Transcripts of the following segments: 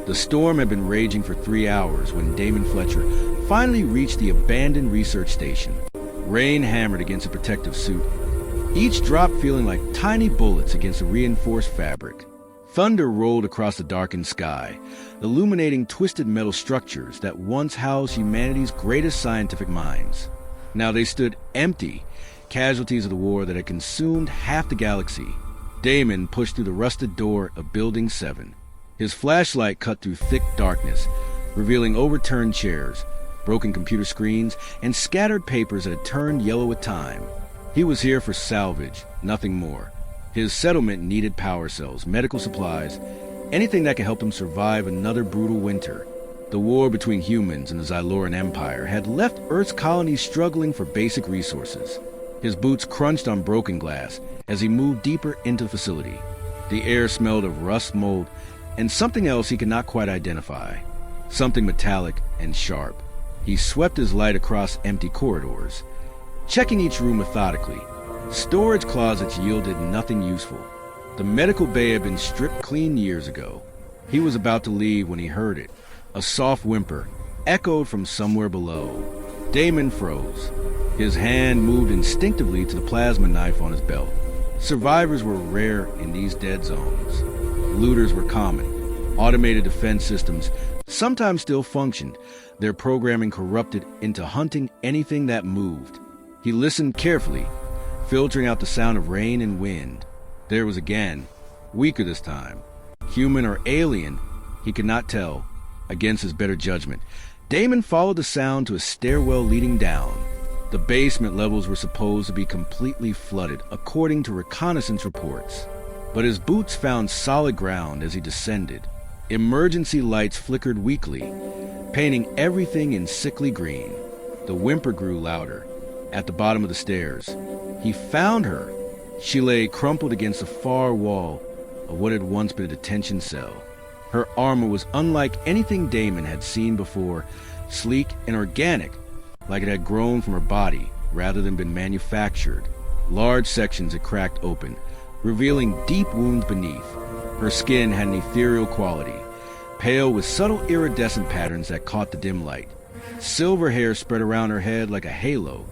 The storm had been raging for 3 hours when Damon Fletcher finally reached the abandoned research station. Rain hammered against a protective suit, each drop feeling like tiny bullets against a reinforced fabric. Thunder rolled across the darkened sky, illuminating twisted metal structures that once housed humanity's greatest scientific minds. Now they stood empty, casualties of the war that had consumed half the galaxy. Damon pushed through the rusted door of Building 7. His flashlight cut through thick darkness, revealing overturned chairs, broken computer screens, and scattered papers that had turned yellow with time. He was here for salvage, nothing more. His settlement needed power cells, medical supplies, anything that could help them survive another brutal winter. The war between humans and the Xyloran Empire had left Earth's colonies struggling for basic resources. His boots crunched on broken glass as he moved deeper into the facility. The air smelled of rust, mold, and something else he could not quite identify. Something metallic and sharp. He swept his light across empty corridors, checking each room methodically. Storage closets yielded nothing useful. The medical bay had been stripped clean years ago. He was about to leave when he heard it. A soft whimper echoed from somewhere below. Damon froze. His hand moved instinctively to the plasma knife on his belt. Survivors were rare in these dead zones. Looters were common. Automated defense systems sometimes still functioned, their programming corrupted into hunting anything that moved. He listened carefully, filtering out the sound of rain and wind. There was again, weaker this time. Human or alien, he could not tell. Against his better judgment, Damon followed the sound to a stairwell leading down. The basement levels were supposed to be completely flooded, according to reconnaissance reports. But his boots found solid ground as he descended. Emergency lights flickered weakly, painting everything in sickly green. The whimper grew louder. At the bottom of the stairs, he found her. She lay crumpled against the far wall of what had once been a detention cell. Her armor was unlike anything Damon had seen before, sleek and organic, like it had grown from her body rather than been manufactured. Large sections had cracked open, revealing deep wounds beneath. Her skin had an ethereal quality, pale with subtle iridescent patterns that caught the dim light. Silver hair spread around her head like a halo,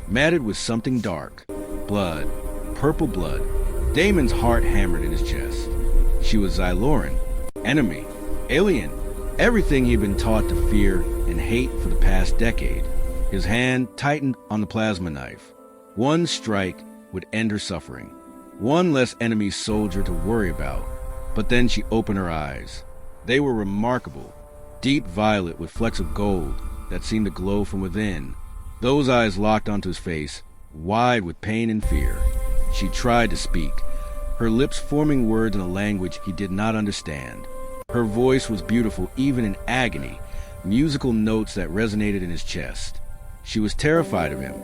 matted with something dark. Blood, purple blood. Damon's heart hammered in his chest. She was Xyloran, enemy, alien, everything he had been taught to fear and hate for the past decade. His hand tightened on the plasma knife. One strike would end her suffering. One less enemy soldier to worry about. But then she opened her eyes. They were remarkable, deep violet with flecks of gold that seemed to glow from within. Those eyes locked onto his face, wide with pain and fear. She tried to speak, her lips forming words in a language he did not understand. Her voice was beautiful even in agony, musical notes that resonated in his chest. She was terrified of him.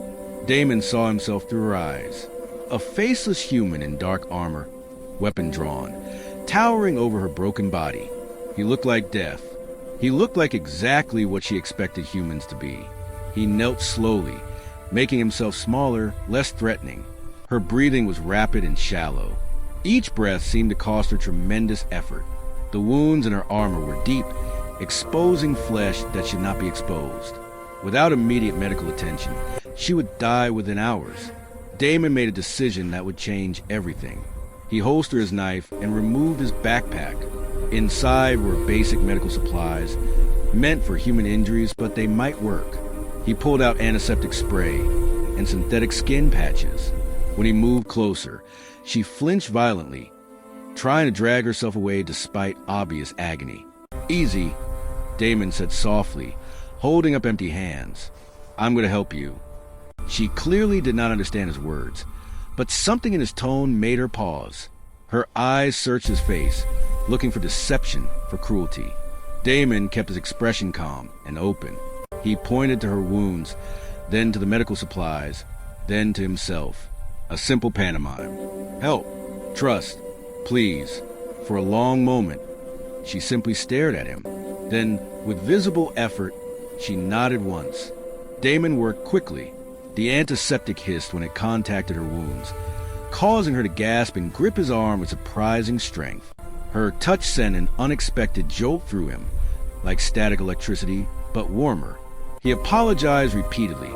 Damon saw himself through her eyes. A faceless human in dark armor, weapon drawn, towering over her broken body. He looked like death. He looked like exactly what she expected humans to be. He knelt slowly, making himself smaller, less threatening. Her breathing was rapid and shallow. Each breath seemed to cost her tremendous effort. The wounds in her armor were deep, exposing flesh that should not be exposed. Without immediate medical attention, she would die within hours. Damon made a decision that would change everything. He holstered his knife and removed his backpack. Inside were basic medical supplies, meant for human injuries, but they might work. He pulled out antiseptic spray and synthetic skin patches. When he moved closer, she flinched violently, trying to drag herself away despite obvious agony. "Easy," Damon said softly, holding up empty hands. "I'm going to help you." She clearly did not understand his words, but something in his tone made her pause. Her eyes searched his face, looking for deception, for cruelty. Damon kept his expression calm and open. He pointed to her wounds, then to the medical supplies, then to himself. A simple pantomime. "Help. Trust. Please." For a long moment, she simply stared at him. Then, with visible effort, she nodded once. Damon worked quickly. The antiseptic hissed when it contacted her wounds, causing her to gasp and grip his arm with surprising strength. Her touch sent an unexpected jolt through him, like static electricity, but warmer. He apologized repeatedly,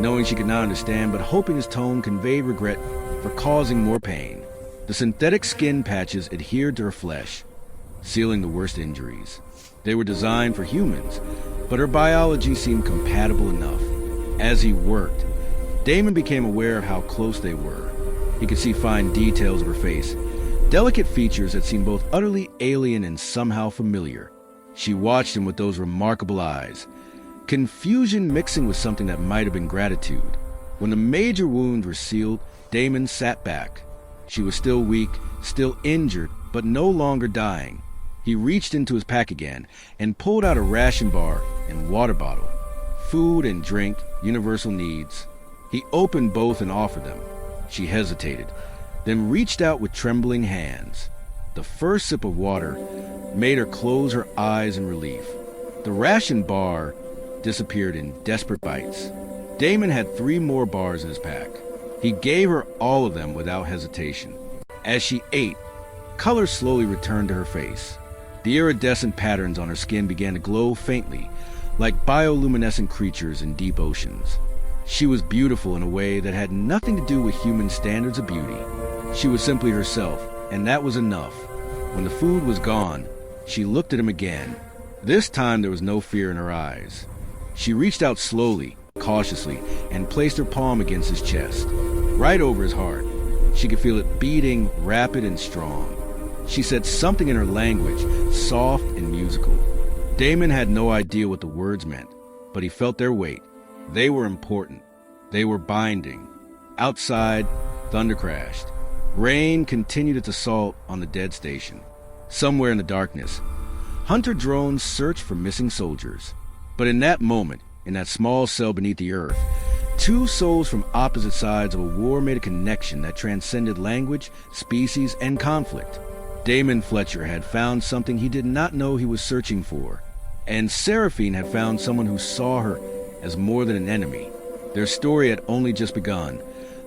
knowing she could not understand, but hoping his tone conveyed regret for causing more pain. The synthetic skin patches adhered to her flesh, sealing the worst injuries. They were designed for humans, but her biology seemed compatible enough. As he worked, Damon became aware of how close they were. He could see fine details of her face, delicate features that seemed both utterly alien and somehow familiar. She watched him with those remarkable eyes, confusion mixing with something that might have been gratitude. When the major wounds were sealed, Damon sat back. She was still weak, still injured, but no longer dying. He reached into his pack again and pulled out a ration bar and water bottle. Food and drink, universal needs. He opened both and offered them. She hesitated, then reached out with trembling hands. The first sip of water made her close her eyes in relief. The ration bar disappeared in desperate bites. Damon had 3 more bars in his pack. He gave her all of them without hesitation. As she ate, color slowly returned to her face. The iridescent patterns on her skin began to glow faintly, like bioluminescent creatures in deep oceans. She was beautiful in a way that had nothing to do with human standards of beauty. She was simply herself, and that was enough. When the food was gone, she looked at him again. This time there was no fear in her eyes. She reached out slowly, cautiously, and placed her palm against his chest, right over his heart. She could feel it beating, rapid and strong. She said something in her language, soft and musical. Damon had no idea what the words meant, but he felt their weight. They were important. They were binding. Outside, thunder crashed. Rain continued its assault on the dead station. Somewhere in the darkness, hunter drones searched for missing soldiers. But in that moment, in that small cell beneath the earth, 2 souls from opposite sides of a war made a connection that transcended language, species, and conflict. Damon Fletcher had found something he did not know he was searching for, and Seraphine had found someone who saw her as more than an enemy. Their story had only just begun.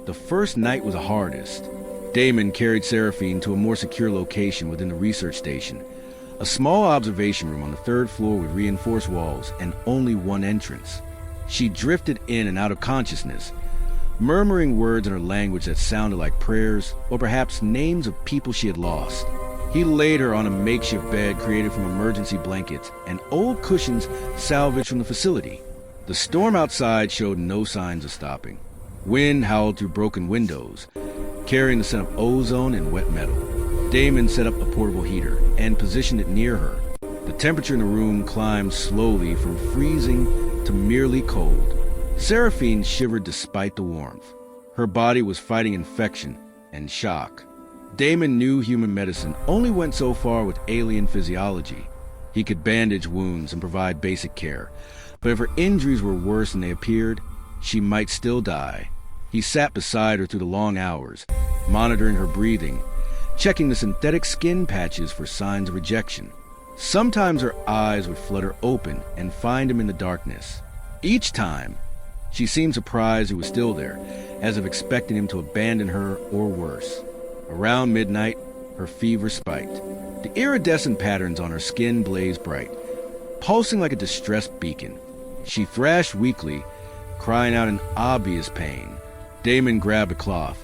The first night was the hardest. Damon carried Seraphine to a more secure location within the research station, a small observation room on the 3rd floor with reinforced walls and only one entrance. She drifted in and out of consciousness, murmuring words in her language that sounded like prayers or perhaps names of people she had lost. He laid her on a makeshift bed created from emergency blankets and old cushions salvaged from the facility. The storm outside showed no signs of stopping. Wind howled through broken windows, carrying the scent of ozone and wet metal. Damon set up a portable heater and positioned it near her. The temperature in the room climbed slowly from freezing to merely cold. Seraphine shivered despite the warmth. Her body was fighting infection and shock. Damon knew human medicine only went so far with alien physiology. He could bandage wounds and provide basic care, but if her injuries were worse than they appeared, she might still die. He sat beside her through the long hours, monitoring her breathing, checking the synthetic skin patches for signs of rejection. Sometimes her eyes would flutter open and find him in the darkness. Each time, she seemed surprised he was still there, as if expecting him to abandon her or worse. Around midnight, her fever spiked. The iridescent patterns on her skin blazed bright, pulsing like a distressed beacon. She thrashed weakly, crying out in obvious pain. Damon grabbed a cloth,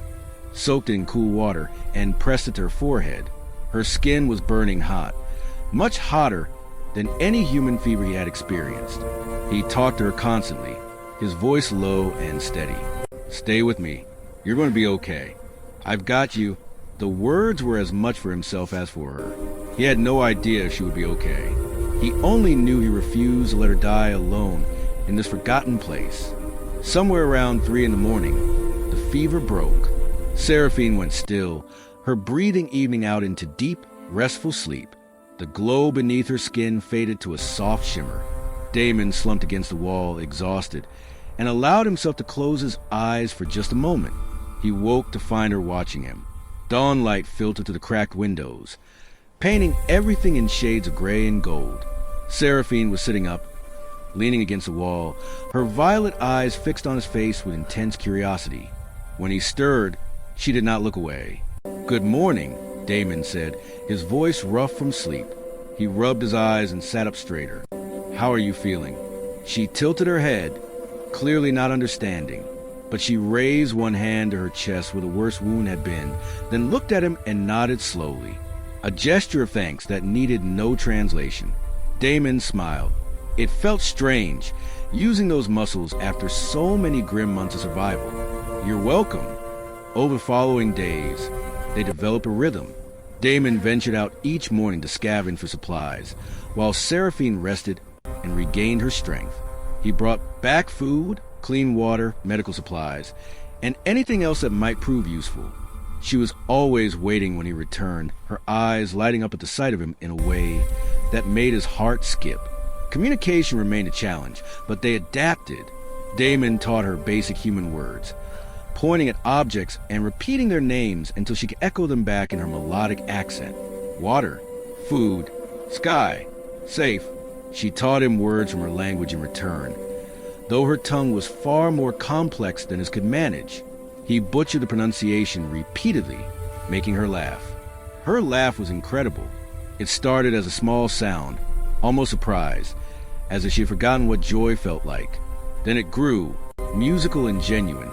soaked it in cool water, and pressed it to her forehead. Her skin was burning hot, much hotter than any human fever he had experienced. He talked to her constantly, his voice low and steady. "Stay with me. You're going to be okay. I've got you." The words were as much for himself as for her. He had no idea if she would be okay. He only knew he refused to let her die alone in this forgotten place. Somewhere around 3 in the morning, the fever broke. Seraphine went still, her breathing evening out into deep, restful sleep. The glow beneath her skin faded to a soft shimmer. Damon slumped against the wall, exhausted, and allowed himself to close his eyes for just a moment. He woke to find her watching him. Dawn light filtered through the cracked windows, painting everything in shades of gray and gold. Seraphine was sitting up, leaning against the wall, her violet eyes fixed on his face with intense curiosity. When he stirred, she did not look away. "Good morning," Damon said, his voice rough from sleep. He rubbed his eyes and sat up straighter. "How are you feeling?" She tilted her head, clearly not understanding, but she raised one hand to her chest where the worst wound had been, then looked at him and nodded slowly. A gesture of thanks that needed no translation. Damon smiled. It felt strange, using those muscles after so many grim months of survival. "You're welcome." Over the following days, they developed a rhythm. Damon ventured out each morning to scavenge for supplies, while Seraphine rested and regained her strength. He brought back food, clean water, medical supplies, and anything else that might prove useful. She was always waiting when he returned, her eyes lighting up at the sight of him in a way that made his heart skip. Communication remained a challenge, but they adapted. Damon taught her basic human words, pointing at objects and repeating their names until she could echo them back in her melodic accent. Water, food, sky, safe. She taught him words from her language in return, though her tongue was far more complex than his could manage. He butchered the pronunciation repeatedly, making her laugh. Her laugh was incredible. It started as a small sound, almost surprise, as if she had forgotten what joy felt like. Then it grew, musical and genuine,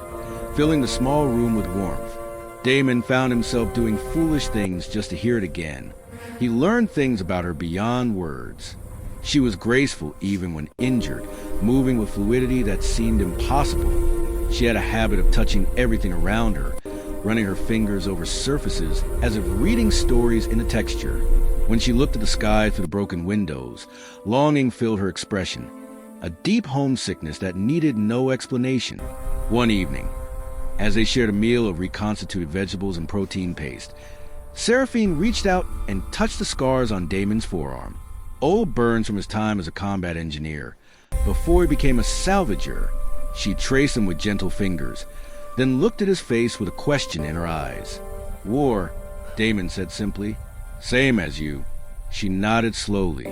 filling the small room with warmth. Damon found himself doing foolish things just to hear it again. He learned things about her beyond words. She was graceful even when injured, moving with fluidity that seemed impossible. She had a habit of touching everything around her, running her fingers over surfaces as if reading stories in a texture. When she looked at the sky through the broken windows, longing filled her expression, a deep homesickness that needed no explanation. One evening, as they shared a meal of reconstituted vegetables and protein paste, Seraphine reached out and touched the scars on Damon's forearm. Old burns from his time as a combat engineer. Before he became a salvager, she traced them with gentle fingers, then looked at his face with a question in her eyes. "War," Damon said simply. "Same as you." She nodded slowly.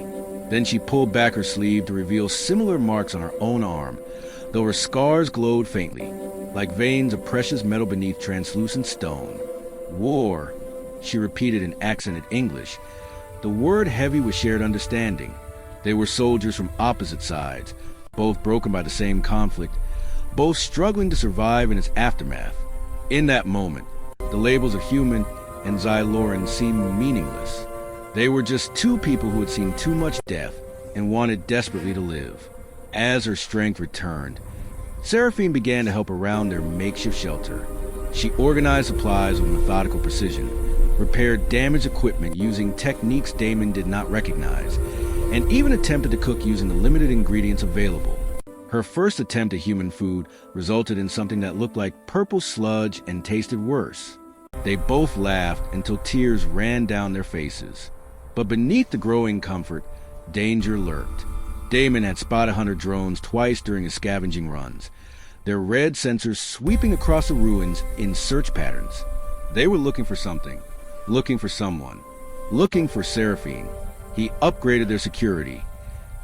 Then she pulled back her sleeve to reveal similar marks on her own arm, though her scars glowed faintly, like veins of precious metal beneath translucent stone. "War," she repeated in accented English, the word heavy with shared understanding. They were soldiers from opposite sides, both broken by the same conflict, both struggling to survive in its aftermath. In that moment, the labels of human and Xyloran seemed meaningless. They were just two people who had seen too much death and wanted desperately to live. As her strength returned, Seraphine began to help around their makeshift shelter. She organized supplies with methodical precision, repaired damaged equipment using techniques Damon did not recognize, and even attempted to cook using the limited ingredients available. Her first attempt at human food resulted in something that looked like purple sludge and tasted worse. They both laughed until tears ran down their faces. But beneath the growing comfort, danger lurked. Damon had spotted hunter drones twice during his scavenging runs, their red sensors sweeping across the ruins in search patterns. They were looking for something, looking for someone, looking for Seraphine. He upgraded their security,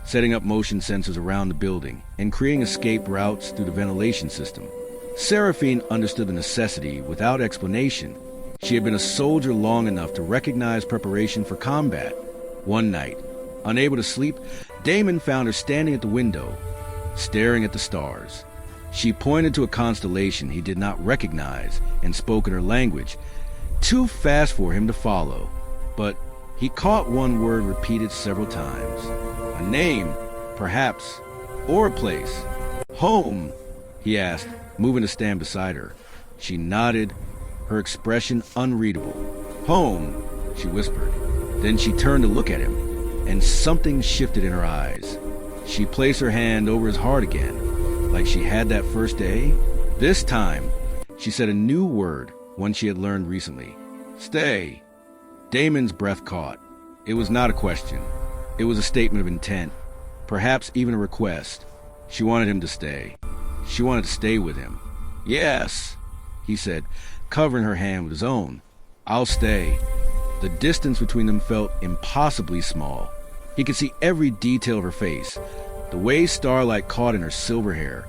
setting up motion sensors around the building and creating escape routes through the ventilation system. Seraphine understood the necessity without explanation. She had been a soldier long enough to recognize preparation for combat. One night, unable to sleep, Damon found her standing at the window, staring at the stars. She pointed to a constellation he did not recognize and spoke in her language, too fast for him to follow. But he caught one word repeated several times. A name, perhaps, or a place. "Home?" he asked, moving to stand beside her. She nodded, her expression unreadable. "Home," she whispered. Then she turned to look at him, and something shifted in her eyes. She placed her hand over his heart again, like she had that first day. This time, she said a new word, one she had learned recently. "Stay." Damon's breath caught. It was not a question. It was a statement of intent, perhaps even a request. She wanted him to stay. She wanted to stay with him. "Yes," he said, covering her hand with his own. "I'll stay." The distance between them felt impossibly small. He could see every detail of her face, the way starlight caught in her silver hair,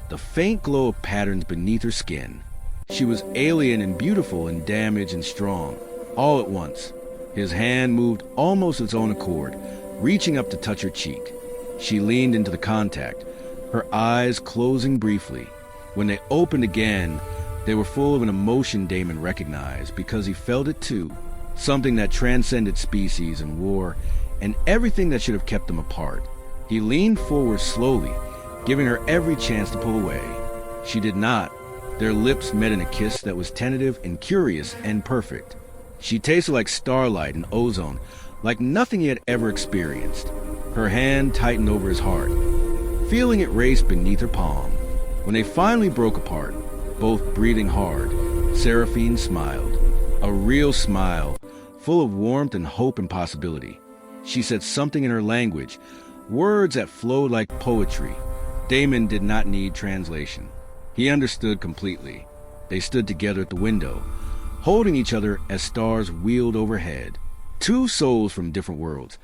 the faint glow of patterns beneath her skin. She was alien and beautiful and damaged and strong. All at once, his hand moved almost its own accord, reaching up to touch her cheek. She leaned into the contact, her eyes closing briefly. When they opened again, they were full of an emotion Damon recognized because he felt it too, something that transcended species and war and everything that should have kept them apart. He leaned forward slowly, giving her every chance to pull away. She did not. Their lips met in a kiss that was tentative and curious and perfect. She tasted like starlight and ozone, like nothing he had ever experienced. Her hand tightened over his heart, feeling it race beneath her palm. When they finally broke apart, both breathing hard, Seraphine smiled. A real smile, full of warmth and hope and possibility. She said something in her language, words that flowed like poetry. Damon did not need translation. He understood completely. They stood together at the window, holding each other as stars wheeled overhead. Two souls from different worlds,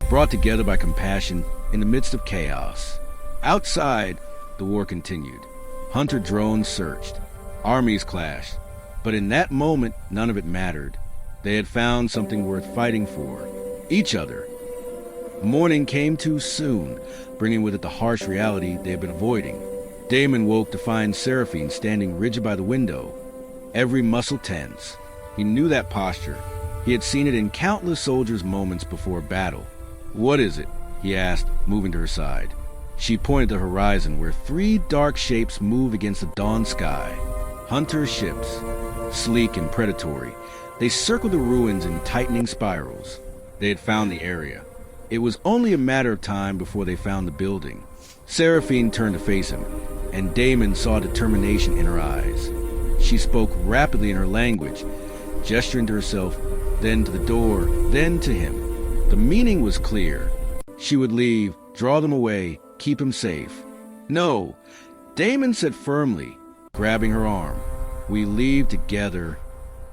brought together by compassion in the midst of chaos. Outside, the war continued. Hunter drones searched. Armies clashed. But in that moment, none of it mattered. They had found something worth fighting for. Each other. Morning came too soon, bringing with it the harsh reality they had been avoiding. Damon woke to find Seraphine standing rigid by the window, every muscle tense. He knew that posture. He had seen it in countless soldiers' moments before battle. "What is it?" he asked, moving to her side. She pointed to the horizon where three dark shapes moved against the dawn sky. Hunter ships, sleek and predatory. They circled the ruins in tightening spirals. They had found the area. It was only a matter of time before they found the building. Seraphine turned to face him, and Damon saw determination in her eyes. She spoke rapidly in her language, gesturing to herself, then to the door, then to him. The meaning was clear. She would leave, draw them away, keep him safe. "No," Damon said firmly, grabbing her arm. "We leave together."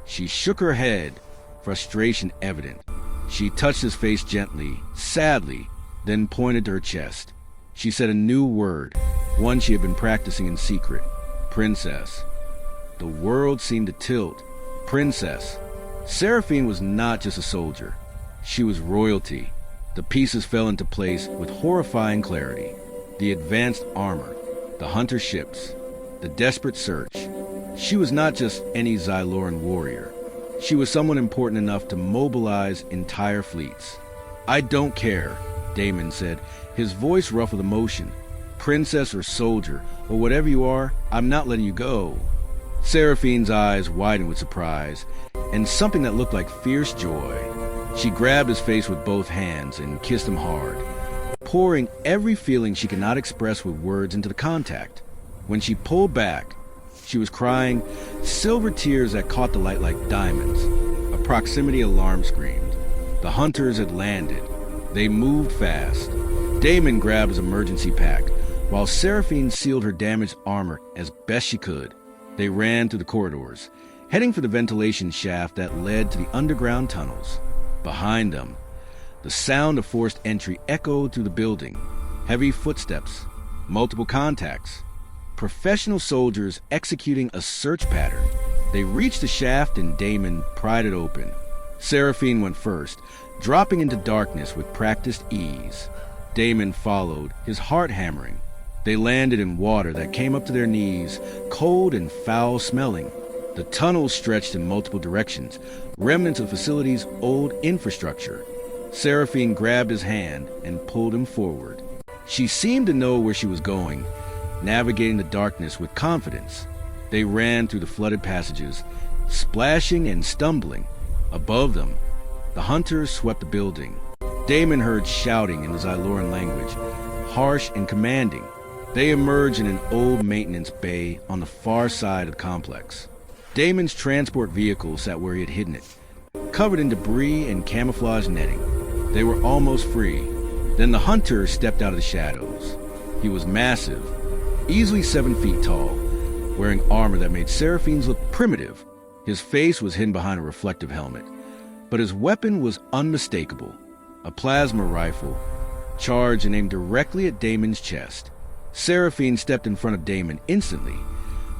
She shook her head, frustration evident. She touched his face gently, sadly, then pointed to her chest. She said a new word, one she had been practicing in secret. "Princess." The world seemed to tilt. Princess. Seraphine was not just a soldier. She was royalty. The pieces fell into place with horrifying clarity. The advanced armor, the hunter ships, the desperate search. She was not just any Xyloran warrior. She was someone important enough to mobilize entire fleets. "I don't care," Damon said, his voice rough with emotion. "Princess or soldier, or whatever you are, I'm not letting you go." Seraphine's eyes widened with surprise, and something that looked like fierce joy. She grabbed his face with both hands and kissed him hard, pouring every feeling she could not express with words into the contact. When she pulled back, she was crying, silver tears that caught the light like diamonds. A proximity alarm screamed. The hunters had landed. They moved fast. Damon grabbed his emergency pack, while Seraphine sealed her damaged armor as best she could. They ran through the corridors, heading for the ventilation shaft that led to the underground tunnels. Behind them, the sound of forced entry echoed through the building. Heavy footsteps, multiple contacts, professional soldiers executing a search pattern. They reached the shaft and Damon pried it open. Seraphine went first, dropping into darkness with practiced ease. Damon followed, his heart hammering. They landed in water that came up to their knees, cold and foul-smelling. The tunnels stretched in multiple directions, remnants of the facility's old infrastructure. Seraphine grabbed his hand and pulled him forward. She seemed to know where she was going, navigating the darkness with confidence. They ran through the flooded passages, splashing and stumbling. Above them, the hunters swept the building. Damon heard shouting in the Xyloran language, harsh and commanding. They emerged in an old maintenance bay on the far side of the complex. Damon's transport vehicle sat where he had hidden it, covered in debris and camouflage netting. They were almost free. Then the hunter stepped out of the shadows. He was massive, easily 7 feet tall, wearing armor that made Seraphine's look primitive. His face was hidden behind a reflective helmet, but his weapon was unmistakable. A plasma rifle, charged and aimed directly at Damon's chest. Seraphine stepped in front of Damon instantly,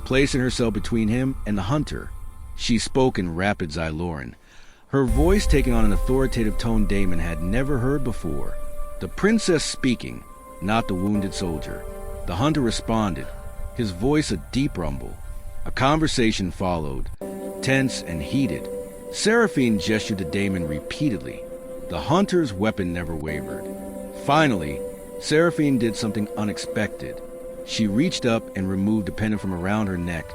placing herself between him and the hunter. She spoke in rapid Xyloran, her voice taking on an authoritative tone Damon had never heard before. The princess speaking, not the wounded soldier. The hunter responded, his voice a deep rumble. A conversation followed, tense and heated. Seraphine gestured to Damon repeatedly. The hunter's weapon never wavered. Finally, Seraphine did something unexpected. She reached up and removed the pendant from around her neck,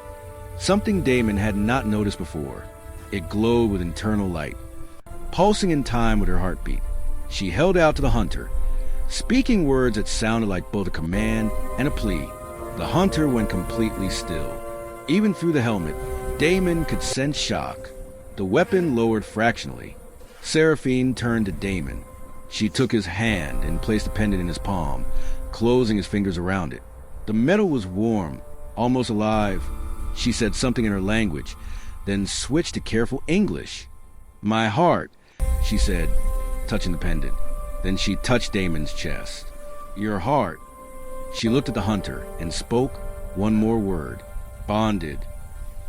something Damon had not noticed before. It glowed with internal light, pulsing in time with her heartbeat. She held out to the hunter, speaking words that sounded like both a command and a plea. The hunter went completely still. Even through the helmet, Damon could sense shock. The weapon lowered fractionally. Seraphine turned to Damon. She took his hand and placed the pendant in his palm, closing his fingers around it. The metal was warm, almost alive. She said something in her language, then switched to careful English. "My heart," she said, touching the pendant. Then she touched Damon's chest. "Your heart." She looked at the hunter and spoke one more word. "Bonded."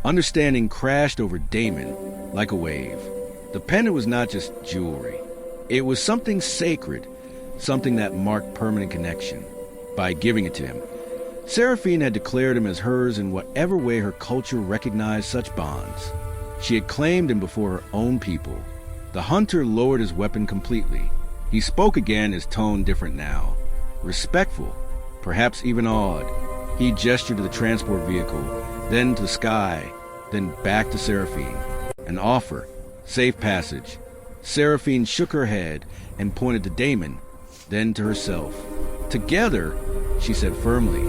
Understanding crashed over Damon like a wave. The pendant was not just jewelry. It was something sacred, something that marked permanent connection. By giving it to him, Seraphine had declared him as hers in whatever way her culture recognized such bonds. She had claimed him before her own people. The hunter lowered his weapon completely. He spoke again, his tone different now. Respectful, perhaps even awed. He gestured to the transport vehicle, then to the sky, then back to Seraphine. An offer, safe passage. Seraphine shook her head and pointed to Damon, then to herself. "Together," she said firmly.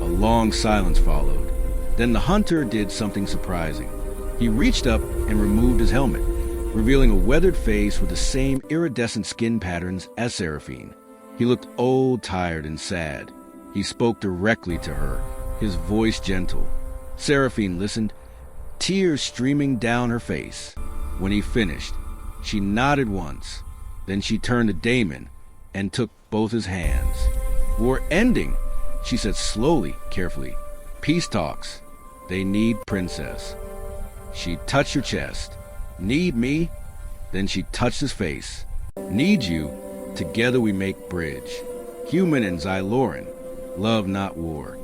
A long silence followed. Then the hunter did something surprising. He reached up and removed his helmet, revealing a weathered face with the same iridescent skin patterns as Seraphine. He looked old, tired, and sad. He spoke directly to her, his voice gentle. Seraphine listened, tears streaming down her face. When he finished, she nodded once. Then she turned to Damon and took both his hands. "We're ending," she said slowly, carefully. "Peace talks. They need Princess." She touched her chest. "Need me?" Then she touched his face. "Need you. Together we make bridge. Human and Xyloran. Love, not war."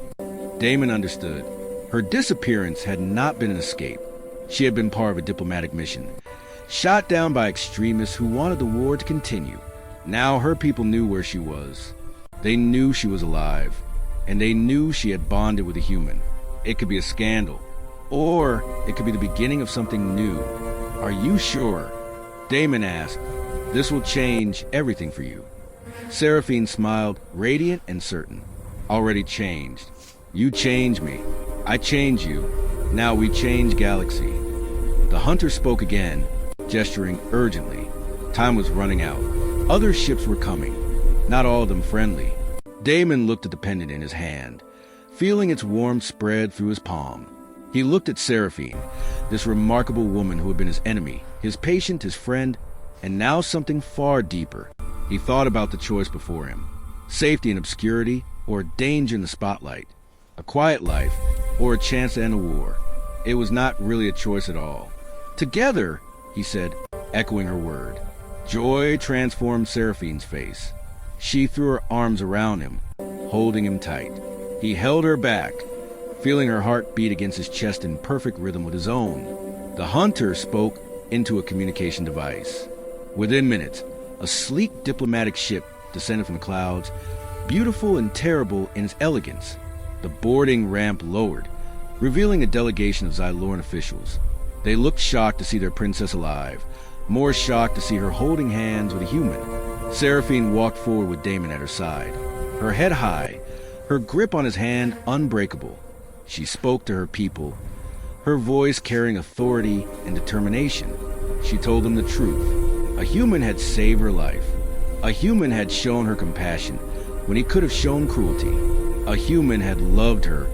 Damon understood. Her disappearance had not been an escape. She had been part of a diplomatic mission, shot down by extremists who wanted the war to continue. Now her people knew where she was. They knew she was alive, and they knew she had bonded with a human. It could be a scandal, or it could be the beginning of something new. "Are you sure?" Damon asked. "This will change everything for you." Seraphine smiled, radiant and certain. "Already changed. You change me. I change you. Now we change galaxy." The hunter spoke again, gesturing urgently. Time was running out. Other ships were coming, not all of them friendly. Damon looked at the pendant in his hand, feeling its warmth spread through his palm. He looked at Seraphine, this remarkable woman who had been his enemy, his patient, his friend, and now something far deeper. He thought about the choice before him: safety in obscurity or danger in the spotlight, a quiet life or a chance to end a war. It was not really a choice at all. "Together," he said, echoing her word. Joy transformed Seraphine's face. She threw her arms around him, holding him tight. He held her back, feeling her heart beat against his chest in perfect rhythm with his own. The hunter spoke into a communication device. Within minutes, a sleek diplomatic ship descended from the clouds, beautiful and terrible in its elegance. The boarding ramp lowered, revealing a delegation of Xyloran officials. They looked shocked to see their princess alive, more shocked to see her holding hands with a human. Seraphine walked forward with Damon at her side, her head high, her grip on his hand unbreakable. She spoke to her people, her voice carrying authority and determination. She told them the truth. A human had saved her life. A human had shown her compassion when he could have shown cruelty. A human had loved her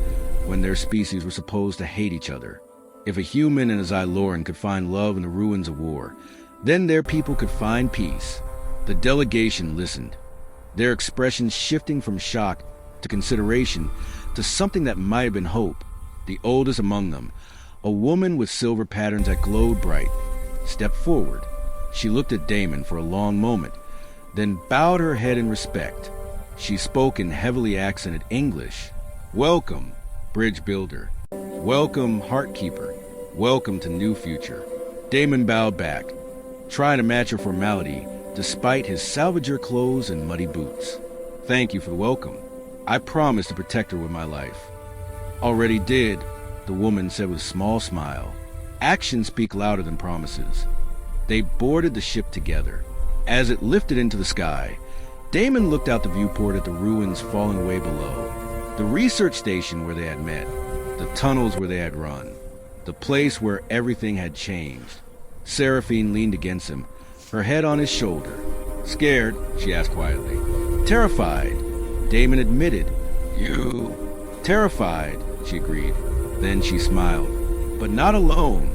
when their species were supposed to hate each other. If a human and a Xyloran could find love in the ruins of war, then their people could find peace. The delegation listened, their expressions shifting from shock to consideration to something that might have been hope. The oldest among them, a woman with silver patterns that glowed bright, stepped forward. She looked at Damon for a long moment, then bowed her head in respect. She spoke in heavily accented English. "Welcome, bridge builder. Welcome, heart keeper. Welcome to New Future." Damon bowed back, trying to match her formality despite his salvager clothes and muddy boots. "Thank you for the welcome. I promised to protect her with my life." "Already did," the woman said with a small smile. Actions speak louder than promises. They boarded the ship together. As it lifted into the sky, Damon looked out the viewport at the ruins falling away below. The research station where they had met, the tunnels where they had run, the place where everything had changed. Seraphine leaned against him, her head on his shoulder. "Scared?" she asked quietly. "Terrified," Damon admitted. "You..." "Terrified," she agreed. Then she smiled. "But not alone."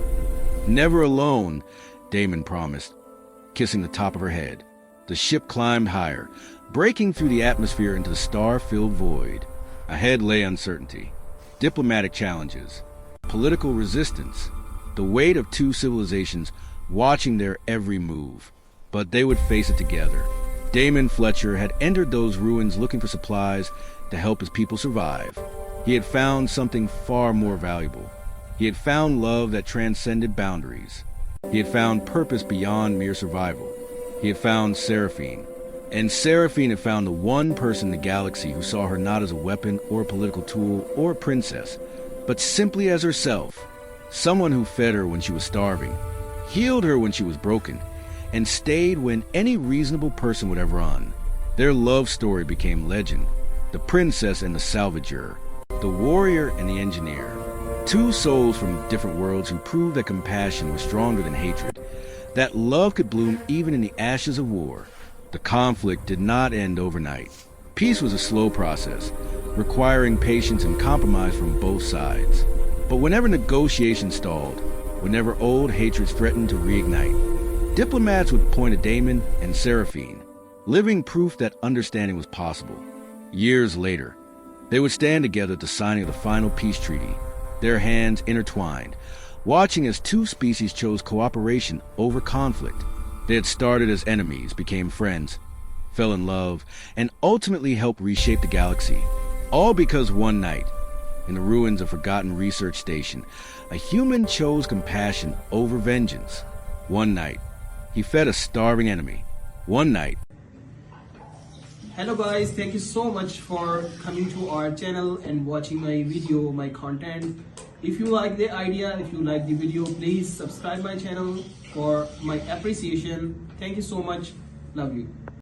"Never alone," Damon promised, kissing the top of her head. The ship climbed higher, breaking through the atmosphere into the star-filled void. Ahead lay uncertainty, diplomatic challenges, political resistance, the weight of two civilizations watching their every move. But they would face it together. Damon Fletcher had entered those ruins looking for supplies to help his people survive. He had found something far more valuable. He had found love that transcended boundaries. He had found purpose beyond mere survival. He had found Seraphine. And Seraphine had found the one person in the galaxy who saw her not as a weapon or a political tool or a princess, but simply as herself. Someone who fed her when she was starving, healed her when she was broken, and stayed when any reasonable person would have run. Their love story became legend. The princess and the salvager, the warrior and the engineer. Two souls from different worlds who proved that compassion was stronger than hatred, that love could bloom even in the ashes of war. The conflict did not end overnight. Peace was a slow process, requiring patience and compromise from both sides. But whenever negotiations stalled, whenever old hatreds threatened to reignite, diplomats would point to Damon and Seraphine, living proof that understanding was possible. Years later, they would stand together at the signing of the final peace treaty, their hands intertwined, watching as two species chose cooperation over conflict. They had started as enemies, became friends, fell in love, and ultimately helped reshape the galaxy. All because one night, in the ruins of a forgotten research station, a human chose compassion over vengeance. One night, he fed a starving enemy. One night. Hello guys, thank you so much for coming to our channel and watching my video, my content. If you like the idea, if you like the video, please subscribe my channel for my appreciation. Thank you so much. Love you.